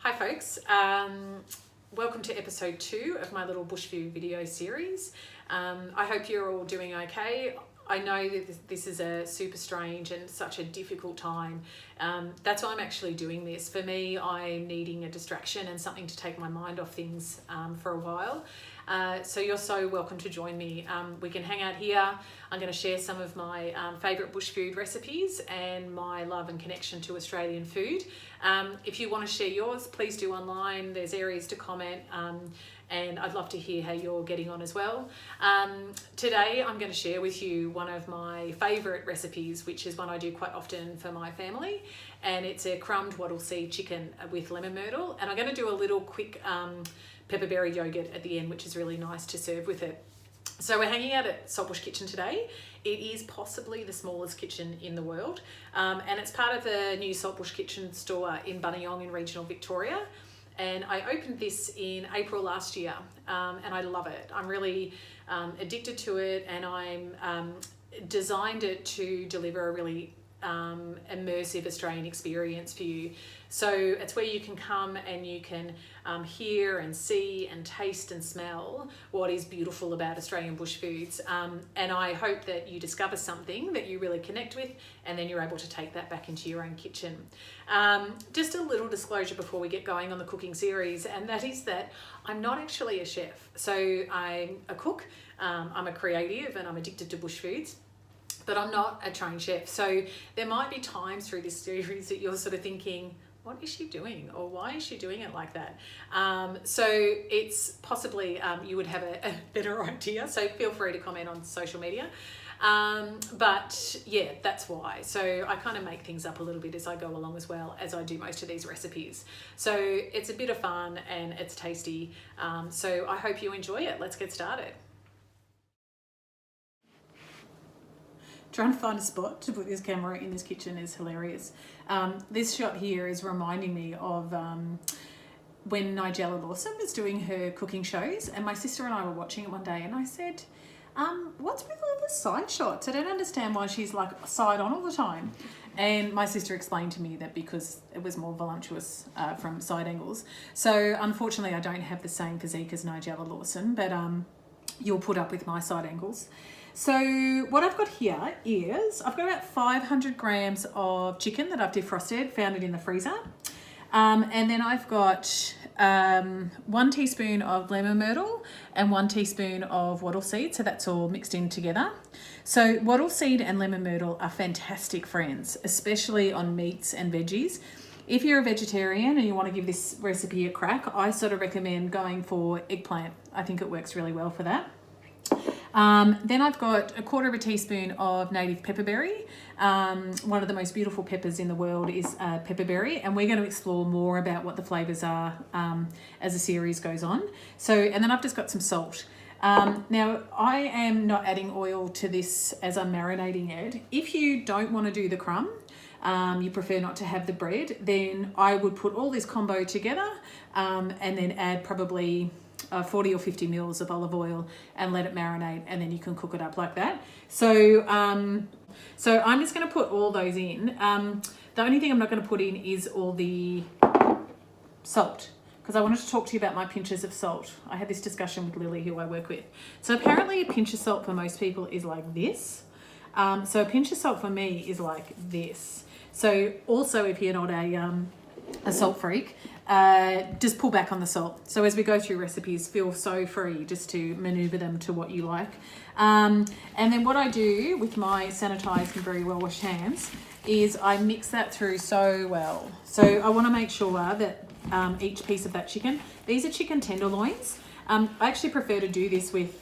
Hi folks, welcome to episode 2 of my little Bushview video series. I hope you're all doing okay. I know that this is a super strange and such a difficult time. That's why I'm actually doing this. For me, I'm needing a distraction and something to take my mind off things for a while. So you're so welcome to join me. We can hang out here. I'm going to share some of my favourite bush food recipes and my love and connection to Australian food. If you want to share yours, please do online. There's areas to comment. And I'd love to hear how you're getting on as well. Today I'm going to share with you one of my favourite recipes, which is one I do quite often for my family, and it's a crumbed wattle seed chicken with lemon myrtle, and I'm going to do a little quick pepperberry yogurt at the end, which is really nice to serve with it. So we're hanging out at Saltbush Kitchen today. It is possibly the smallest kitchen in the world, and it's part of the new Saltbush Kitchen store in Buninyong in regional Victoria. And I opened this in April last year, and I love it. I'm really addicted to it, and I'm designed it to deliver a really immersive Australian experience for you. So it's where you can come and you can hear and see and taste and smell what is beautiful about Australian bush foods. And I hope that you discover something that you really connect with, and then you're able to take that back into your own kitchen. Just a little disclosure before we get going on the cooking series, and that is that I'm not actually a chef. So I'm a cook, I'm a creative, and I'm addicted to bush foods, but I'm not a trained chef. So there might be times through this series that you're sort of thinking, what is she doing? Or why is she doing it like that? So it's possibly you would have a better idea. So feel free to comment on social media. But yeah, that's why. So I kind of make things up a little bit as I go along, as well as I do most of these recipes. So it's a bit of fun and it's tasty. So I hope you enjoy it. Let's get started. Trying to find a spot to put this camera in this kitchen is hilarious. This shot here is reminding me of when Nigella Lawson was doing her cooking shows, and my sister and I were watching it one day, and I said, what's with all the side shots? I don't understand why she's like side on all the time. And my sister explained to me that because it was more voluptuous from side angles. So unfortunately I don't have the same physique as Nigella Lawson, but you'll put up with my side angles. So what I've got here is, I've got about 500 grams of chicken that I've defrosted, found it in the freezer. And then I've got 1 teaspoon of lemon myrtle and 1 teaspoon of wattle seed. So that's all mixed in together. So wattle seed and lemon myrtle are fantastic friends, especially on meats and veggies. If you're a vegetarian and you want to give this recipe a crack, I sort of recommend going for eggplant. I think it works really well for that. Then I've got 1/4 teaspoon of native pepperberry. One of the most beautiful peppers in the world is pepperberry, and we're going to explore more about what the flavours are as the series goes on. So, and then I've just got some salt. Now, I am not adding oil to this as I'm marinating it. If you don't want to do the crumb, you prefer not to have the bread, then I would put all this combo together and then add probably 40 or 50 mils of olive oil and let it marinate, and then you can cook it up like that. So so I'm just going to put all those in. The only thing I'm not going to put in is all the salt, because I wanted to talk to you about my pinches of salt. I had this discussion with Lily, who I work with. So apparently a pinch of salt for most people is like this. So a pinch of salt for me is like this. So also, if you're not a salt freak, just pull back on the salt. So as we go through recipes, feel so free just to maneuver them to what you like. And then what I do with my sanitized and very well washed hands is I mix that through so well. So I want to make sure that each piece of that chicken, these are chicken tenderloins. I actually prefer to do this with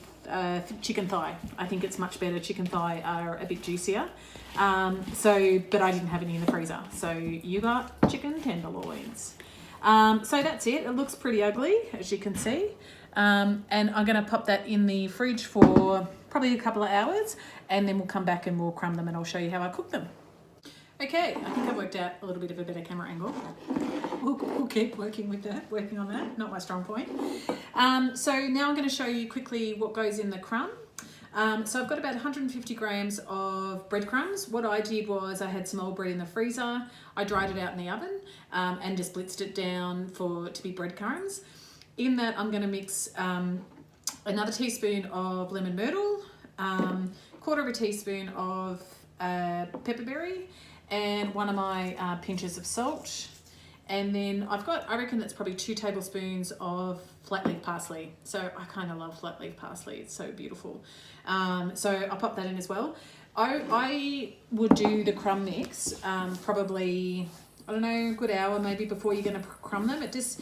chicken thigh. I think it's much better. Chicken thigh are a bit juicier. But I didn't have any in the freezer. So you got chicken tenderloins. So that's it. It looks pretty ugly, as you can see. And I'm going to pop that in the fridge for probably a couple of hours, and then we'll come back and we'll crumb them and I'll show you how I cook them. Okay, I think I've worked out a little bit of a better camera angle. We'll keep working on that, not my strong point. So now I'm going to show you quickly what goes in the crumb. So I've got about 150 grams of breadcrumbs. What I did was I had some old bread in the freezer. I dried it out in the oven. and just blitzed it down to be breadcrumbs. In that, I'm going to mix another teaspoon of lemon myrtle, quarter of a teaspoon of pepperberry, and one of my pinches of salt. And then I reckon that's probably 2 tablespoons of flat leaf parsley. So I kind of love flat leaf parsley. It's so beautiful. So I'll pop that in as well. I would do the crumb mix probably, I don't know, a good hour maybe before you're going to crumb them. It just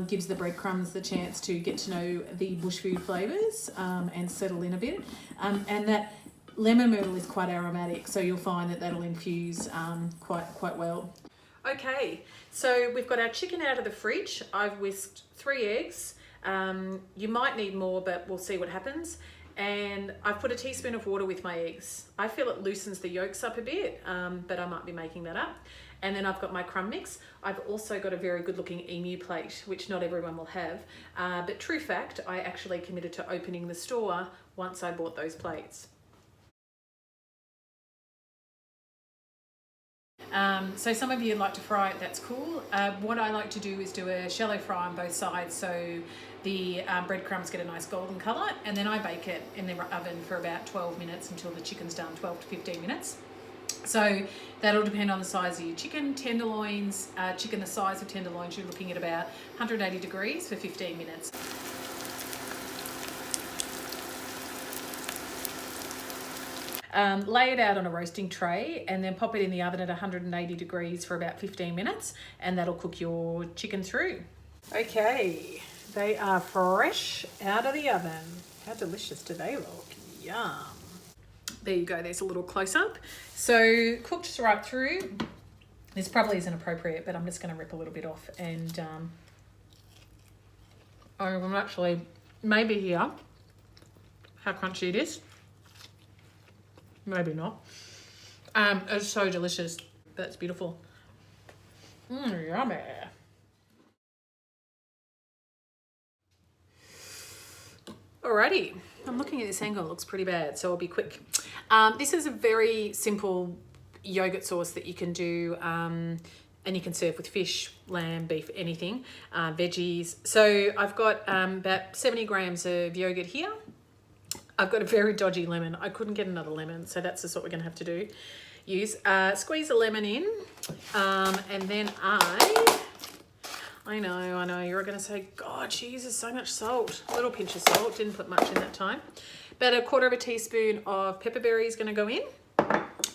gives the breadcrumbs the chance to get to know the bush food flavours and settle in a bit. And that lemon myrtle is quite aromatic, so you'll find that that'll infuse quite well. Okay, so we've got our chicken out of the fridge. I've whisked 3 eggs. You might need more, but we'll see what happens. And I've put a teaspoon of water with my eggs. I feel it loosens the yolks up a bit, but I might be making that up. And then I've got my crumb mix. I've also got a very good looking emu plate, which not everyone will have. But true fact, I actually committed to opening the store once I bought those plates. So some of you like to fry it, that's cool. What I like to do is do a shallow fry on both sides so the breadcrumbs get a nice golden colour, and then I bake it in the oven for about 12 minutes until the chicken's done, 12 to 15 minutes. So that'll depend on the size of your chicken. Tenderloins, chicken the size of tenderloins, you're looking at about 180 degrees for 15 minutes. Lay it out on a roasting tray and then pop it in the oven at 180 degrees for about 15 minutes, and that'll cook your chicken through. Okay, they are fresh out of the oven. How delicious do they look? Yum. There you go, there's a little close-up. So cooked right through. This probably isn't appropriate, but I'm just going to rip a little bit off, and I'm actually maybe here how crunchy it is. Maybe not. It's so delicious. That's beautiful. Yummy. Alrighty, I'm looking at this angle, it looks pretty bad, so I'll be quick. This is a very simple yogurt sauce that you can do, and you can serve with fish, lamb, beef, anything, veggies. So I've got about 70 grams of yogurt here. I've got a very dodgy lemon. I couldn't get another lemon, so that's just what we're going to have to do. Squeeze a lemon in, and then I know, you're going to say, God, she uses so much salt. A little pinch of salt, didn't put much in that time. About a quarter of a teaspoon of pepperberry is going to go in.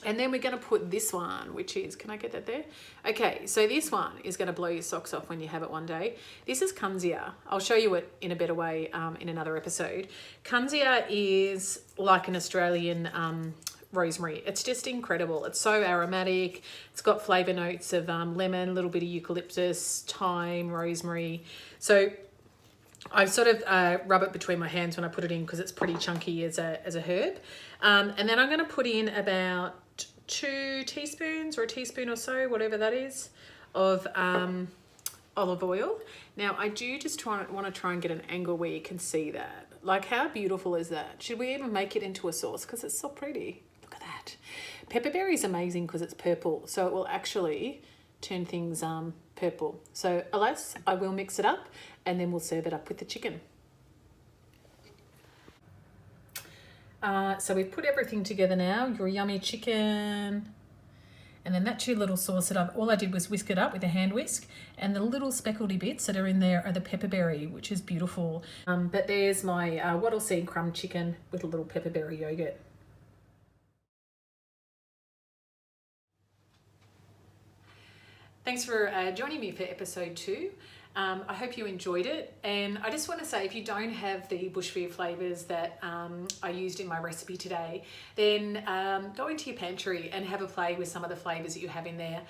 And then we're going to put this one, which is, can I get that there? Okay, so this one is going to blow your socks off when you have it one day. This is Kunzia. I'll show you it in a better way in another episode. Kunzia is like an Australian rosemary. It's just incredible. It's so aromatic. It's got flavour notes of lemon, a little bit of eucalyptus, thyme, rosemary. So I sort of rub it between my hands when I put it in because it's pretty chunky as a herb. And then I'm going to put in about 2 teaspoons or a teaspoon or so, whatever that is, of olive oil. Now I do just want to try and get an angle where you can see that. Like, how beautiful is that? Should we even make it into a sauce? Because it's so pretty. Look at that. Pepperberry is amazing because it's purple, so it will actually turn things purple. So alas, I will mix it up and then we'll serve it up with the chicken. So we've put everything together now, your yummy chicken, and then that 2 little sauce that all I did was whisk it up with a hand whisk, and the little speckledy bits that are in there are the pepperberry, which is beautiful. But there's my wattle seed crumb chicken with a little pepperberry yogurt. Thanks for joining me for episode 2. I hope you enjoyed it, and I just want to say, if you don't have the bush food flavours that I used in my recipe today, then go into your pantry and have a play with some of the flavours that you have in there.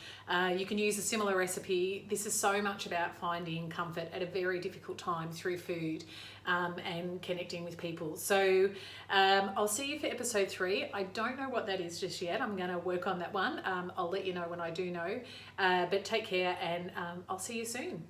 You can use a similar recipe. This is so much about finding comfort at a very difficult time through food and connecting with people. So I'll see you for episode 3. I don't know what that is just yet. I'm going to work on that one. I'll let you know when I do know, but take care, and I'll see you soon.